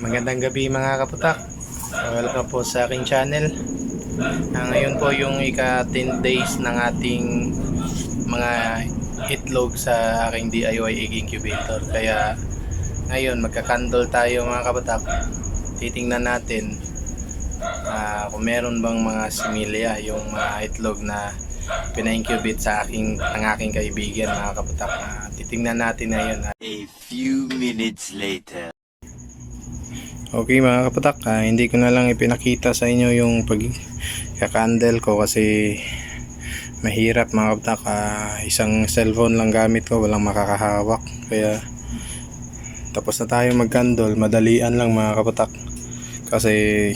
Magandang gabi mga kaputak. Welcome po sa aking channel. Ngayon po yung ika 10 days ng ating mga itlog sa aking DIY egg incubator. Kaya ngayon magka-candle tayo mga kaputak. Titingnan natin kung meron bang mga similya yung mga itlog na pina-incubate sa ng aking kaibigan mga kaputak. Titingnan natin ngayon. A few minutes later. Okay mga kapatak, hindi ko na lang ipinakita sa inyo yung pagkakandle ko kasi mahirap mga kapatak. Isang cellphone lang gamit ko, walang makakahawak, kaya tapos na tayo mag-candle. Madalian lang mga kapatak kasi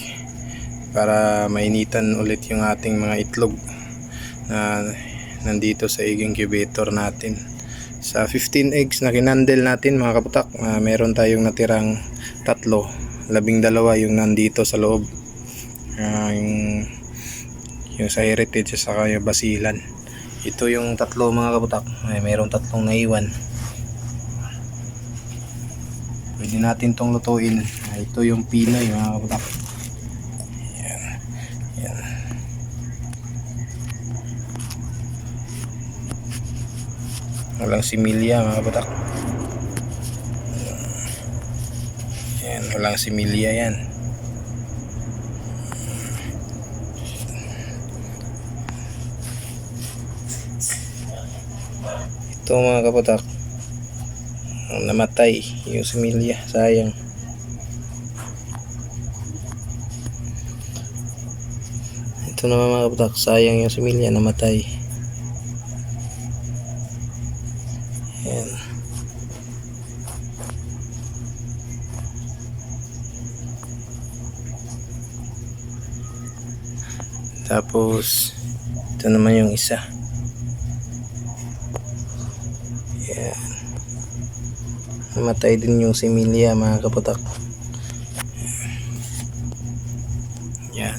para mainitan ulit yung ating mga itlog na nandito sa egg incubator natin. Sa 15 eggs na kinandle natin mga kapatak, meron tayong natirang 12 yung nandito sa loob, yung sa heritage sa kaya basilan. Ito yung tatlo mga kaputak, mayroong tatlong naiwan. Pwede natin tong lutuin. Ito yung Pinoy mga kaputak. Yan. Yan. Walang similya mga kaputak. Yan, walang similya yan. Ito mga kapatak, namatay yung similya, sayang. Ito naman mga kapatak, sayang yung similya, namatay. Yan. Tapos ito naman yung isa. Yan. Namatay din yung similya mga kaputak. Yan.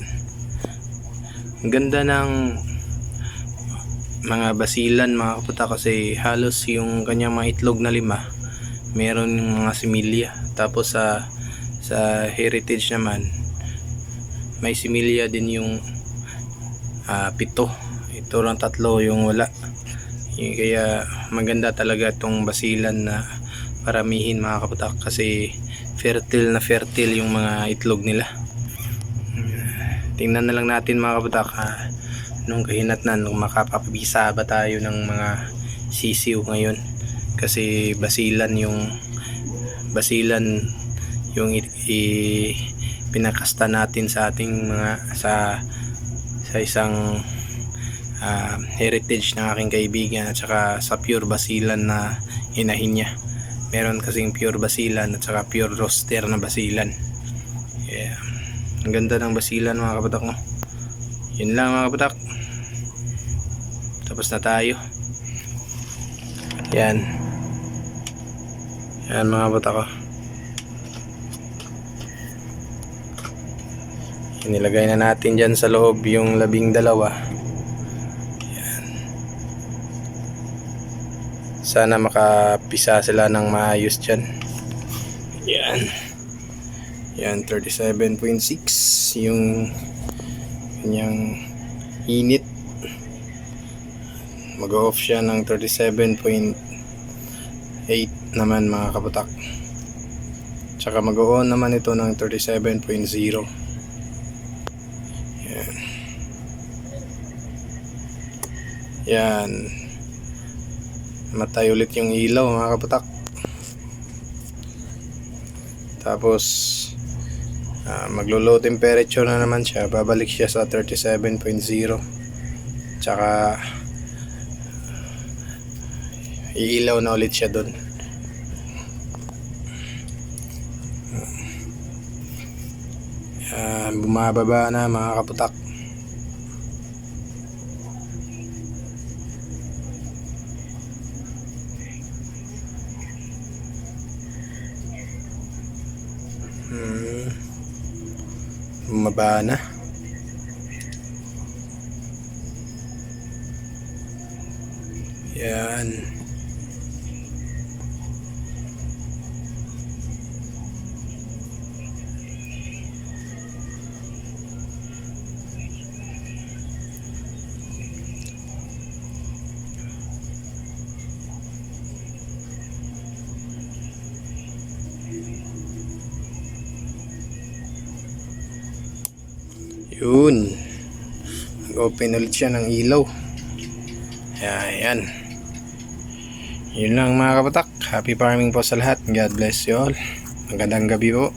Ang ganda ng mga basilan mga kaputak kasi halos yung kanyang mga itlog na 5 meron yung mga similya. Tapos sa heritage naman may similya din yung 7. Ito lang 3 yung wala. Kaya maganda talaga itong basilan na paramihin mga kaputak kasi fertile na fertile yung mga itlog nila. Tingnan na lang natin mga kaputak nung kahinatnan, kung makapapisa ba tayo ng mga sisiw ngayon kasi basilan yung pinakasta natin sa ating mga sa isang heritage ng aking kaibigan at saka sa pure basilan na inahin niya. Meron kasing pure basilan at saka pure roaster na basilan. Yeah. Ang ganda ng basilan mga kapatak mo. Yun lang mga kapatak. Tapos na tayo. Yan. Yan mga kapatak ko. Nilagay na natin dyan sa loob yung 12. Yan. Sana makapisa sila ng maayos dyan. Yan. Yan, 37.6 yung kanyang init. Mag-off siya ng 37.8 naman mga kaputak. Tsaka mag-on naman ito ng 37.0. Yan. Yan. Matay ulit yung ilaw mga kaputak. Tapos maglo-low temperature na naman siya. Babalik siya sa 37.0. Tsaka iilaw na ulit siya doon. Bumababa na mga kaputak. Bumaba na. Yan. Yun. Mag-open ulit siya ng ilaw. Ayan. Yun lang mga kapatak. Happy farming po sa lahat. God bless you all. Magandang gabi po.